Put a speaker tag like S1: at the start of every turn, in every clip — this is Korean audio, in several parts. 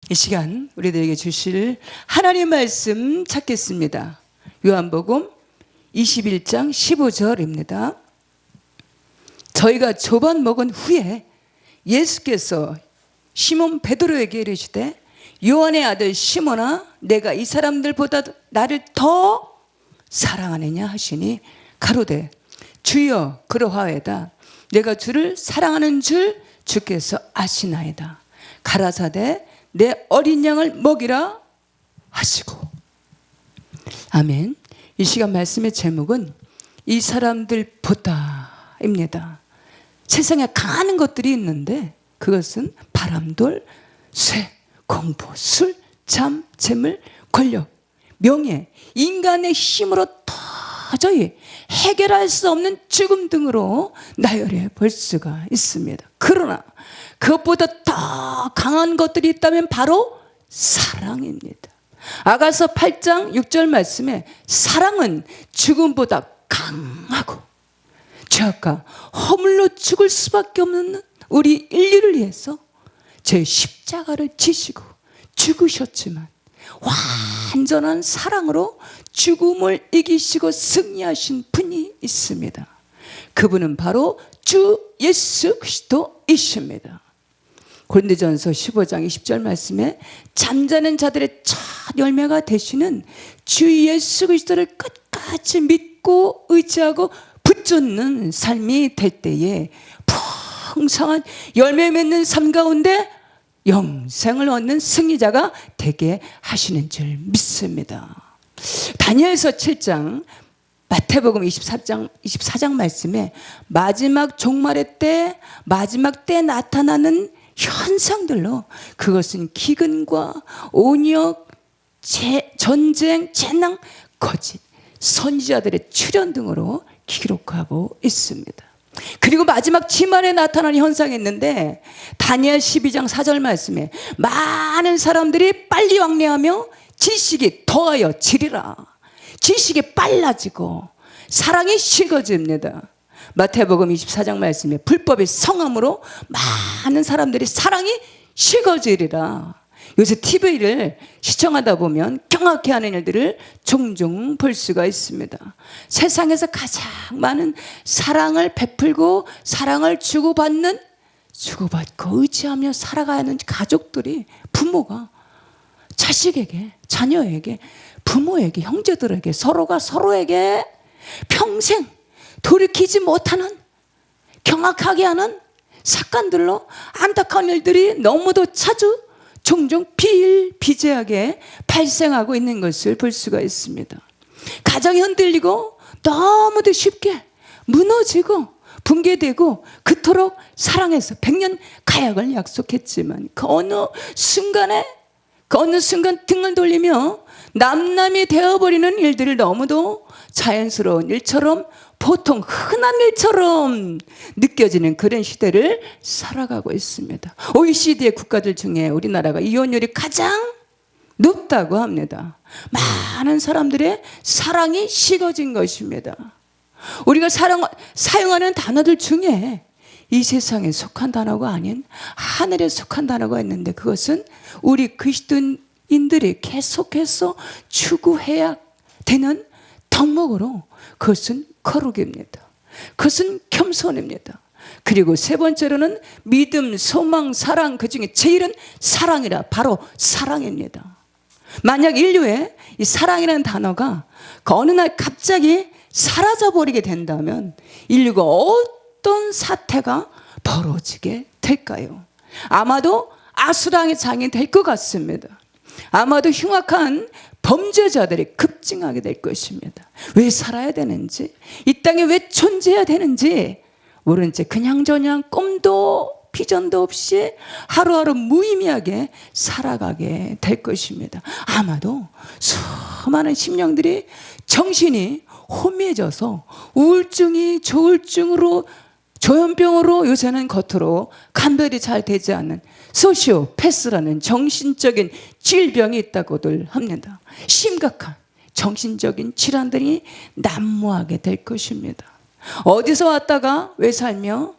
S1: 이 시간 우리들에게 주실 하나님 말씀 찾겠습니다. 요한복음 21장 15절입니다. 저희가 조반 먹은 후에 예수께서 시몬 베드로에게 이르시되 요한의 아들 시몬아 내가 이 사람들보다 나를 더 사랑하느냐 하시니 가로되 주여 그러하외다. 내가 주를 사랑하는 줄 주께서 아시나이다. 가라사대 내 어린 양을 먹이라 하시고. 아멘. 이 시간 말씀의 제목은 이 사람들보다입니다. 세상에 강한 것들이 있는데 그것은 바람돌, 쇠, 공부, 술, 잠, 재물, 권력, 명예, 인간의 힘으로 도저히 해결할 수 없는 죽음 등으로 나열해 볼 수가 있습니다. 그러나 그것보다 더 강한 것들이 있다면 바로 사랑입니다. 아가서 8장 6절 말씀에 사랑은 죽음보다 강하고 죄악과 허물로 죽을 수밖에 없는 우리 인류를 위해서 제 십자가를 지시고 죽으셨지만 완전한 사랑으로 죽음을 이기시고 승리하신 분이 있습니다. 그분은 바로 주 예수 그리스도이십니다. 고린도전서 15장 20절 말씀에 잠자는 자들의 첫 열매가 되시는 주 예수 그리스도를 끝까지 믿고 의지하고 붙잡는 삶이 될 때에 풍성한 열매 맺는 삶 가운데 영생을 얻는 승리자가 되게 하시는 줄 믿습니다. 다니엘서 7장 마태복음 24장 말씀에 마지막 종말의 때 마지막 때 나타나는 현상들로 그것은 기근과 온역, 전쟁, 재난, 거짓, 선지자들의 출현 등으로 기록하고 있습니다. 그리고 마지막 지만에 나타나는 현상이 있는데 다니엘 12장 4절 말씀에 많은 사람들이 빨리 왕래하며 지식이 더하여 지리라. 지식이 빨라지고 사랑이 식어집니다. 마태복음 24장 말씀에 불법의 성함으로 많은 사람들이 사랑이 식어지리라. 요새 TV를 시청하다 보면 경악해하는 일들을 종종 볼 수가 있습니다. 세상에서 가장 많은 사랑을 베풀고 사랑을 주고받고 의지하며 살아가는 가족들이 부모가 자식에게, 자녀에게, 부모에게, 형제들에게, 서로가 서로에게 평생 돌이키지 못하는 경악하게 하는 사건들로 안타까운 일들이 너무도 자주 종종 비일비재하게 발생하고 있는 것을 볼 수가 있습니다. 가정이 흔들리고 너무도 쉽게 무너지고 붕괴되고 그토록 사랑해서 100년 가약을 약속했지만 그 어느 순간 등을 돌리며 남남이 되어버리는 일들을 너무도 자연스러운 일처럼 보통 흔한 일처럼 느껴지는 그런 시대를 살아가고 있습니다. OECD의 국가들 중에 우리나라가 이혼율이 가장 높다고 합니다. 많은 사람들의 사랑이 식어진 것입니다. 우리가 사용하는 단어들 중에 이 세상에 속한 단어가 아닌 하늘에 속한 단어가 있는데 그것은 우리 그리스도인들이 계속해서 추구해야 되는 덕목으로 그것은 거룩입니다. 그것은 겸손입니다. 그리고 세 번째로는 믿음, 소망, 사랑, 그 중에 제일은 사랑이라 바로 사랑입니다. 만약 인류에 이 사랑이라는 단어가 어느 날 갑자기 사라져버리게 된다면 인류가 어떤 사태가 벌어지게 될까요? 아마도 아수랑의 장이 될 것 같습니다. 아마도 흉악한 범죄자들이 급증하게 될 것입니다. 왜 살아야 되는지, 이 땅에 왜 존재해야 되는지 모른 채 그냥저냥 꿈도 비전도 없이 하루하루 무의미하게 살아가게 될 것입니다. 아마도 수많은 심령들이 정신이 혼미해져서 우울증이 조울증으로 조현병으로 요새는 겉으로 감별이 잘 되지 않는 소시오패스라는 정신적인 질병이 있다고들 합니다. 심각한 정신적인 질환들이 난무하게 될 것입니다. 어디서 왔다가 왜 살며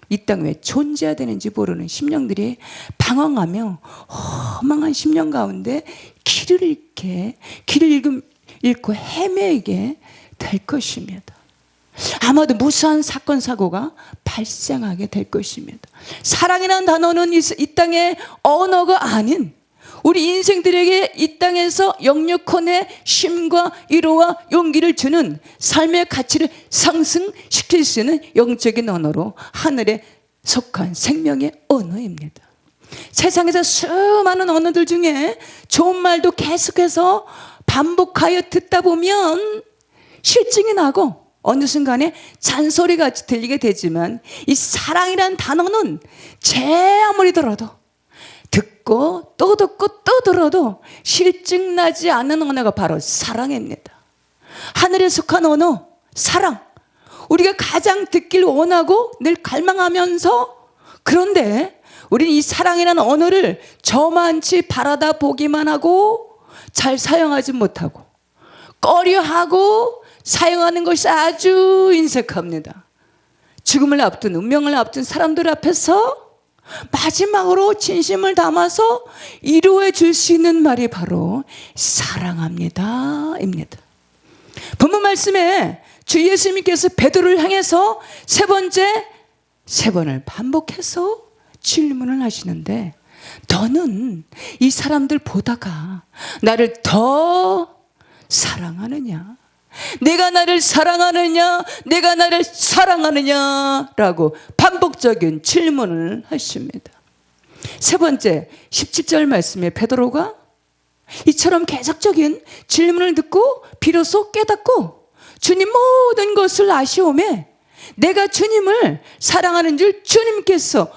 S1: 이 땅 왜 존재해야 되는지 모르는 심령들이 방황하며 허망한 심령 가운데 길을 잃고 헤매게 될 것입니다. 아마도 무수한 사건 사고가 발생하게 될 것입니다. 사랑이라는 단어는 이 땅의 언어가 아닌 우리 인생들에게 이 땅에서 영육혼의 쉼과 위로와 용기를 주는 삶의 가치를 상승시킬 수 있는 영적인 언어로 하늘에 속한 생명의 언어입니다. 세상에서 수많은 언어들 중에 좋은 말도 계속해서 반복하여 듣다 보면 실증이 나고 어느 순간에 잔소리같이 들리게 되지만 이 사랑이라는 단어는 제 아무리 들어도 듣고 또 듣고 또 들어도 실증나지 않는 언어가 바로 사랑입니다. 하늘에 속한 언어, 사랑. 우리가 가장 듣길 원하고 늘 갈망하면서, 그런데 우리는 이 사랑이라는 언어를 저만치 바라다 보기만 하고 잘 사용하지 못하고 꺼려하고 사용하는 것이 아주 인색합니다. 죽음을 앞둔, 운명을 앞둔 사람들 앞에서 마지막으로 진심을 담아서 위로해 줄 수 있는 말이 바로 사랑합니다 입니다. 본문 말씀에 주 예수님께서 베드로를 향해서 세 번을 반복해서 질문을 하시는데, 너는 이 사람들 보다가 나를 더 사랑하느냐? 내가 나를 사랑하느냐? 내가 나를 사랑하느냐? 라고 반복적인 질문을 하십니다. 세 번째 17절 말씀에 베드로가 이처럼 계속적인 질문을 듣고 비로소 깨닫고 주님 모든 것을 아시오매 내가 주님을 사랑하는 줄 주님께서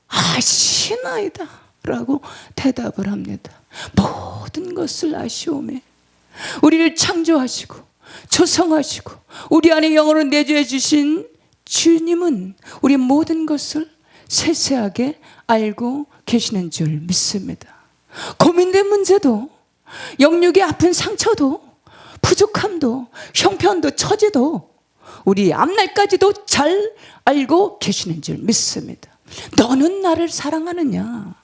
S1: 아시나이다 라고 대답을 합니다. 모든 것을 아시오매, 우리를 창조하시고 조성하시고 우리 안에 영으로 내주해 주신 주님은 우리 모든 것을 세세하게 알고 계시는 줄 믿습니다. 고민된 문제도, 영육의 아픈 상처도, 부족함도, 형편도, 처지도 우리 앞날까지도 잘 알고 계시는 줄 믿습니다. 너는 나를 사랑하느냐?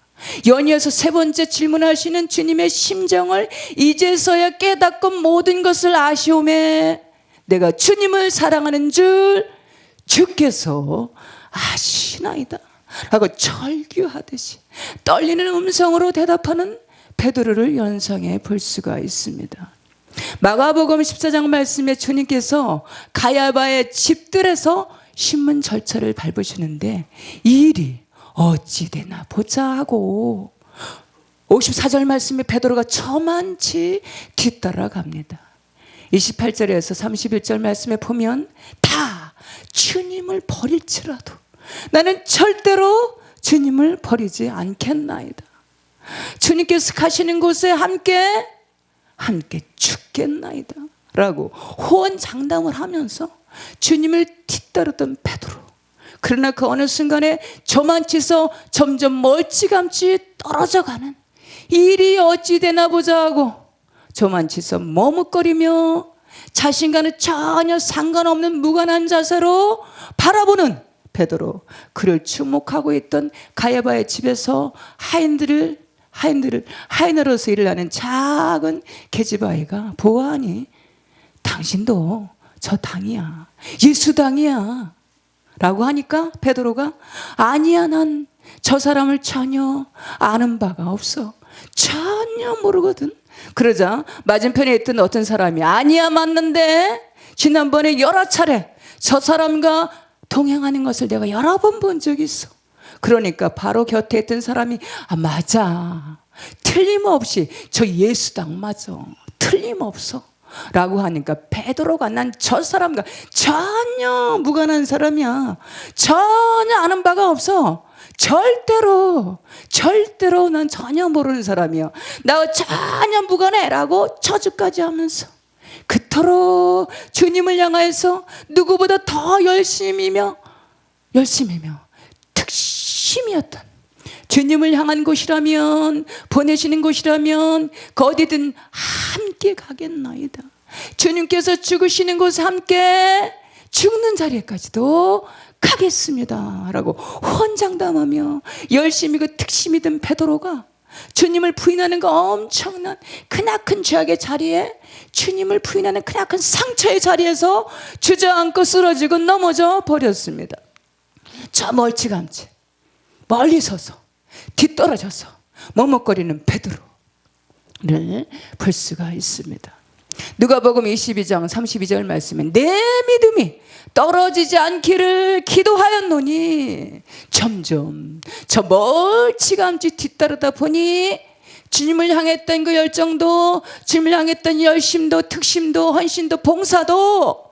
S1: 연이어서 세 번째 질문하시는 주님의 심정을 이제서야 깨닫고 모든 것을 아시오매 내가 주님을 사랑하는 줄 주께서 아시나이다 라고 절규하듯이 떨리는 음성으로 대답하는 베드로를 연상해 볼 수가 있습니다. 마가복음 14장 말씀에 주님께서 가야바의 집들에서 신문 절차를 밟으시는데 이 일이 어찌 되나 보자 하고 54절 말씀에 베드로가 저만치 뒤따라갑니다. 28절에서 31절 말씀에 보면 다 주님을 버릴지라도 나는 절대로 주님을 버리지 않겠나이다. 주님께서 가시는 곳에 함께 죽겠나이다 라고 호언장담을 하면서 주님을 뒤따르던 베드로, 그러나 그 어느 순간에 저만치서 점점 멀찌감치 떨어져가는 일이 어찌 되나 보자 하고 저만치서 머뭇거리며 자신과는 전혀 상관없는 무관한 자세로 바라보는 베드로, 그를 주목하고 있던 가야바의 집에서 하인으로서 일을 하는 작은 계집아이가 보아하니 당신도 저 당이야, 예수 당이야 라고 하니까 베드로가 아니야, 난 저 사람을 전혀 아는 바가 없어, 전혀 모르거든. 그러자 맞은편에 있던 어떤 사람이 아니야, 맞는데 지난번에 여러 차례 저 사람과 동행하는 것을 내가 여러 번 본 적이 있어. 그러니까 바로 곁에 있던 사람이 맞아, 틀림없이 저 예수당 맞아, 틀림없어 라고 하니까 베드로가 난 저 사람과 전혀 무관한 사람이야, 전혀 아는 바가 없어, 절대로 난 전혀 모르는 사람이야, 나 전혀 무관해 라고 저주까지 하면서 그토록 주님을 향해서 누구보다 더 열심이며 특심이었던 주님을 향한 곳이라면, 보내시는 곳이라면 그 어디든 함께 가겠나이다. 주님께서 죽으시는 곳에 함께, 죽는 자리까지도 가겠습니다 라고 헌장담하며 열심히 그 특심이 든 베드로가 주님을 부인하는 그 엄청난 크나큰 죄악의 자리에, 주님을 부인하는 크나큰 상처의 자리에서 주저앉고 쓰러지고 넘어져 버렸습니다. 저 멀찌감치 멀리 서서 뒤떨어져서 머뭇거리는 베드로를 볼 수가 있습니다. 누가복음 22장 32절 말씀에 내 믿음이 떨어지지 않기를 기도하였노니 점점 저 멀찌감치 뒤따르다 보니 주님을 향했던 그 열정도, 주님을 향했던 열심도, 특심도, 헌신도, 봉사도,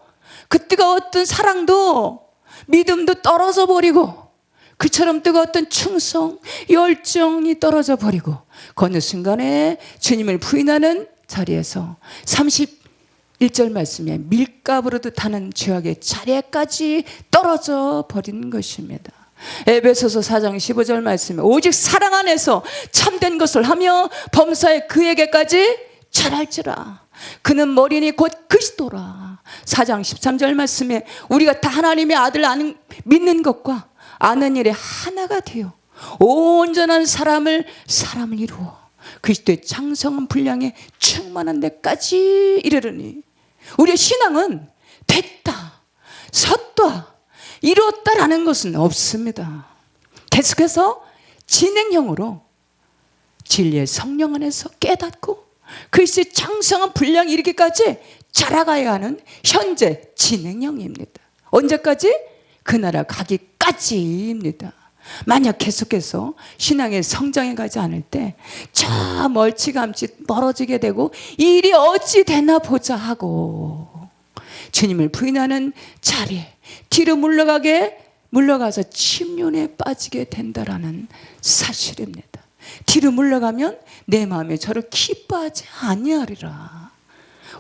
S1: 그 뜨거웠던 사랑도, 믿음도 떨어져 버리고, 그처럼 뜨거웠던 충성, 열정이 떨어져 버리고, 그 어느 순간에 주님을 부인하는 자리에서 31절 말씀에 밀가부르듯 타는 죄악의 자리에까지 떨어져 버린 것입니다. 에베소서 4장 15절 말씀에 오직 사랑 안에서 참된 것을 하며 범사에 그에게까지 잘할지라. 그는 머리니 곧 그리스도라. 4장 13절 말씀에 우리가 다 하나님의 아들 믿는 것과 아는 일에 하나가 되어 온전한 사람을 이루어 그리스도의 장성한 분량에 충만한 데까지 이르르니. 우리의 신앙은 됐다, 섰다, 이뤘다라는 것은 없습니다. 계속해서 진행형으로 진리의 성령 안에서 깨닫고 그리스도의 장성한 분량이 이르기까지 자라가야 하는 현재 진행형입니다. 언제까지? 그 나라 가기까지입니다. 만약 계속해서 신앙의 성장해 가지 않을 때 저 멀찌감치 멀어지게 되고 일이 어찌 되나 보자 하고 주님을 부인하는 자리에 뒤로 물러가서 침륜에 빠지게 된다라는 사실입니다. 뒤로 물러가면 내 마음에 저를 기뻐하지 아니하리라.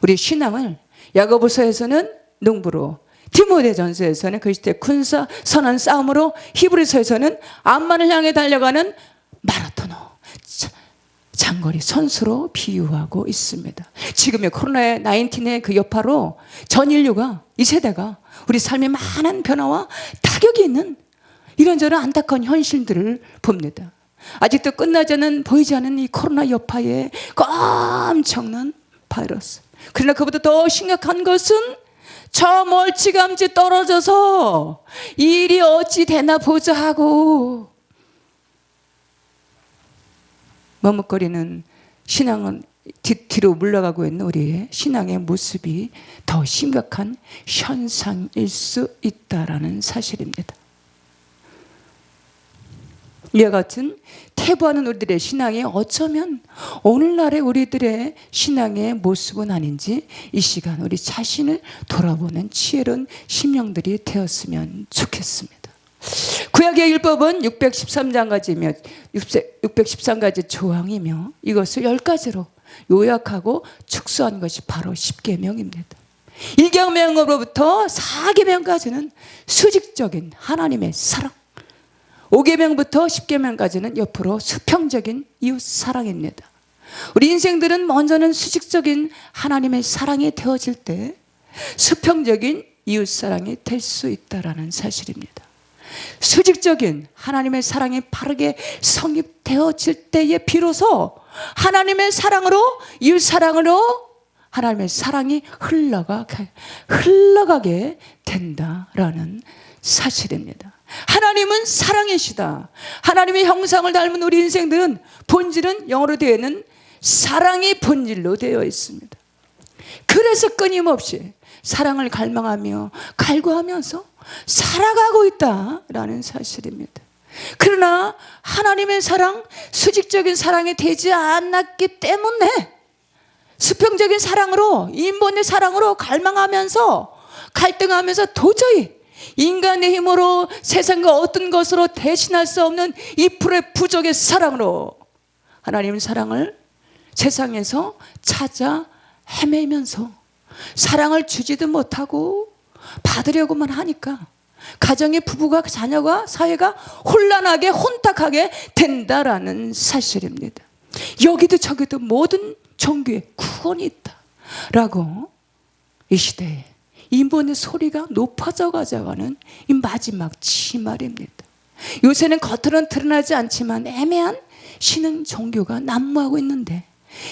S1: 우리 신앙을 야고보서에서는 농부로, 디모데전서에서는 그리스도의 군사 선한 싸움으로, 히브리서에서는 암만을 향해 달려가는 마라토너, 장거리 선수로 비유하고 있습니다. 지금의 코로나19의 그 여파로 전 인류가, 이 세대가 우리 삶에 많은 변화와 타격이 있는 이런저런 안타까운 현실들을 봅니다. 아직도 보이지 않은 이 코로나 여파의 그 엄청난 바이러스. 그러나 그보다 더 심각한 것은 저 멀찌감치 떨어져서 일이 어찌 되나 보자 하고 머뭇거리는 신앙은 뒤로 물러가고 있는 우리의 신앙의 모습이 더 심각한 현상일 수 있다라는 사실입니다. 이와 같은 퇴보하는 우리들의 신앙이 어쩌면 오늘날의 우리들의 신앙의 모습은 아닌지 이 시간 우리 자신을 돌아보는 지혜로운 심령들이 되었으면 좋겠습니다. 구약의 율법은 613장까지며 613가지 조항이며 이것을 10가지로 요약하고 축소한 것이 바로 10계명입니다. 1계명으로부터 4계명까지는 수직적인 하나님의 사랑, 5계명부터 10계명까지는 옆으로 수평적인 이웃 사랑입니다. 우리 인생들은 먼저는 수직적인 하나님의 사랑이 되어질 때 수평적인 이웃 사랑이 될 수 있다는 사실입니다. 수직적인 하나님의 사랑이 바르게 성립되어질 때에 비로소 하나님의 사랑으로, 이웃 사랑으로 하나님의 사랑이 흘러가게 된다라는 사실입니다. 하나님은 사랑이시다. 하나님의 형상을 닮은 우리 인생들은 본질은 영어로 되어 있는 사랑이 본질로 되어 있습니다. 그래서 끊임없이 사랑을 갈망하며 갈구하면서 살아가고 있다라는 사실입니다. 그러나 하나님의 사랑, 수직적인 사랑이 되지 않았기 때문에 수평적인 사랑으로, 인본의 사랑으로 갈망하면서 갈등하면서 도저히 인간의 힘으로 세상과 어떤 것으로 대신할 수 없는 2%의 부족의 사랑으로 하나님의 사랑을 세상에서 찾아 헤매면서 사랑을 주지도 못하고 받으려고만 하니까 가정의 부부가, 자녀가, 사회가 혼란하게, 혼탁하게 된다라는 사실입니다. 여기도 저기도 모든 종교에 구원이 있다라고 이 시대에 인본의 소리가 높아져 가져가는 이 마지막 치말입니다. 요새는 겉으로는 드러나지 않지만 애매한 신흥 종교가 난무하고 있는데,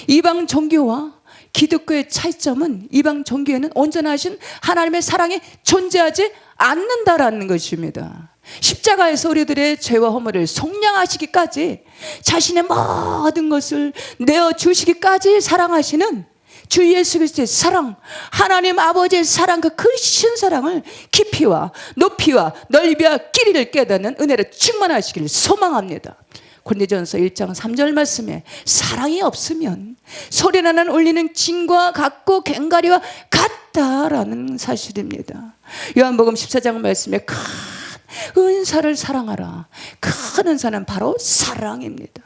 S1: 이방 종교와 기독교의 차이점은 이방 종교에는 온전하신 하나님의 사랑이 존재하지 않는다라는 것입니다. 십자가에서 우리들의 죄와 허물을 속량하시기까지, 자신의 모든 것을 내어주시기까지 사랑하시는 주 예수 그리스도의 사랑, 하나님 아버지의 사랑, 그 크신 사랑을 깊이와 높이와 넓이와 길이를 깨닫는 은혜로 충만하시기를 소망합니다. 고린도전서 1장 3절 말씀에 사랑이 없으면 소리나는 울리는 징과 같고 괭가리와 같다라는 사실입니다. 요한복음 14장 말씀에 큰 은사를 사랑하라. 큰 은사는 바로 사랑입니다.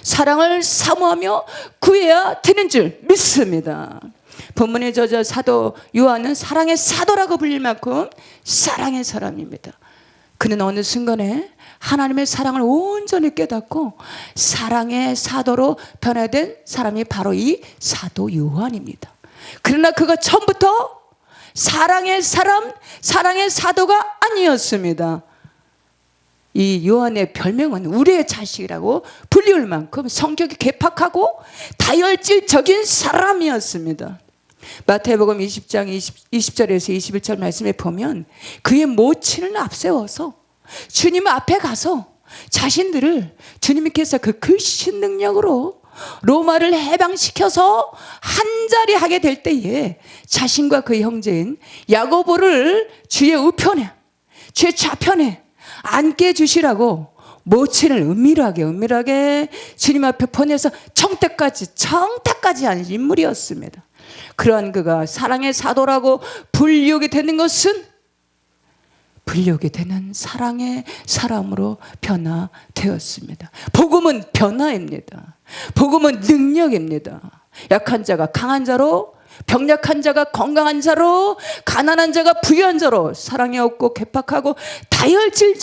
S1: 사랑을 사모하며 구해야 되는 줄 믿습니다. 본문의 저자 사도 요한은 사랑의 사도라고 불릴 만큼 사랑의 사람입니다. 그는 어느 순간에 하나님의 사랑을 온전히 깨닫고 사랑의 사도로 변화된 사람이 바로 이 사도 요한입니다. 그러나 그가 처음부터 사랑의 사람, 사랑의 사도가 아니었습니다. 이 요한의 별명은 우리의 자식이라고 불리울 만큼 성격이 괴팍하고 다혈질적인 사람이었습니다. 마태복음 20장 20절에서 21절 말씀에 보면 그의 모친을 앞세워서 주님 앞에 가서 자신들을 주님께서 그 크신 능력으로 로마를 해방시켜서 한자리 하게 될 때에 자신과 그 형제인 야고보를 주의 우편에, 주의 좌편에 앉게 해주시라고 모친을 은밀하게 주님 앞에 보내서 청탁까지 하는 인물이었습니다. 그러한 그가 사랑의 사도라고 불리우게 되는 것은 불리우게 되는 사랑의 사람으로 변화되었습니다. 복음은 변화입니다. 복음은 능력입니다. 약한 자가 강한 자로, 병약한 자가 건강한 자로, 가난한 자가 부유한 자로, 사랑이 없고 괴팍하고 다혈질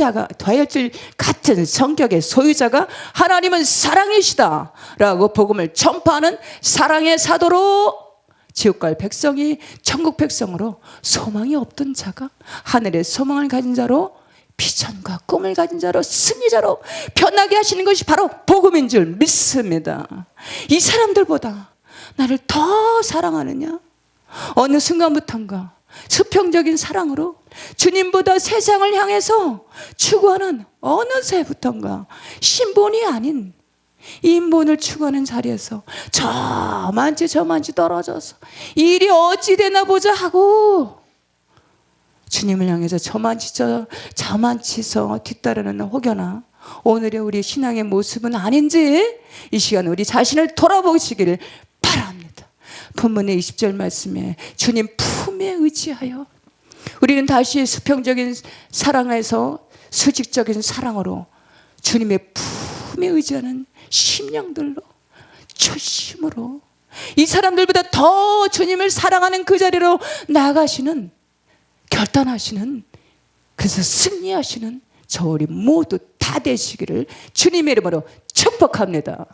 S1: 같은 성격의 소유자가 하나님은 사랑이시다 라고 복음을 전파하는 사랑의 사도로 지옥 갈 백성이 천국 백성으로, 소망이 없던 자가 하늘의 소망을 가진 자로, 비전과 꿈을 가진 자로, 승리자로 변하게 하시는 것이 바로 복음인 줄 믿습니다. 이 사람들보다 나를 더 사랑하느냐? 어느 순간부터인가 수평적인 사랑으로 주님보다 세상을 향해서 추구하는 어느새부터인가 신본이 아닌 인본을 추구하는 자리에서 저만치 떨어져서 일이 어찌 되나 보자 하고 주님을 향해서 저만치서 뒤따르는 혹여나 오늘의 우리 신앙의 모습은 아닌지 이 시간 우리 자신을 돌아보시기를 바랍니다. 본문의 20절 말씀에 주님 품에 의지하여 우리는 다시 수평적인 사랑에서 수직적인 사랑으로 주님의 품에 의지하는 심령들로, 초심으로 이 사람들보다 더 주님을 사랑하는 그 자리로 나아가시는, 결단하시는, 그래서 승리하시는 저 우리 모두 다 되시기를 주님의 이름으로 축복합니다.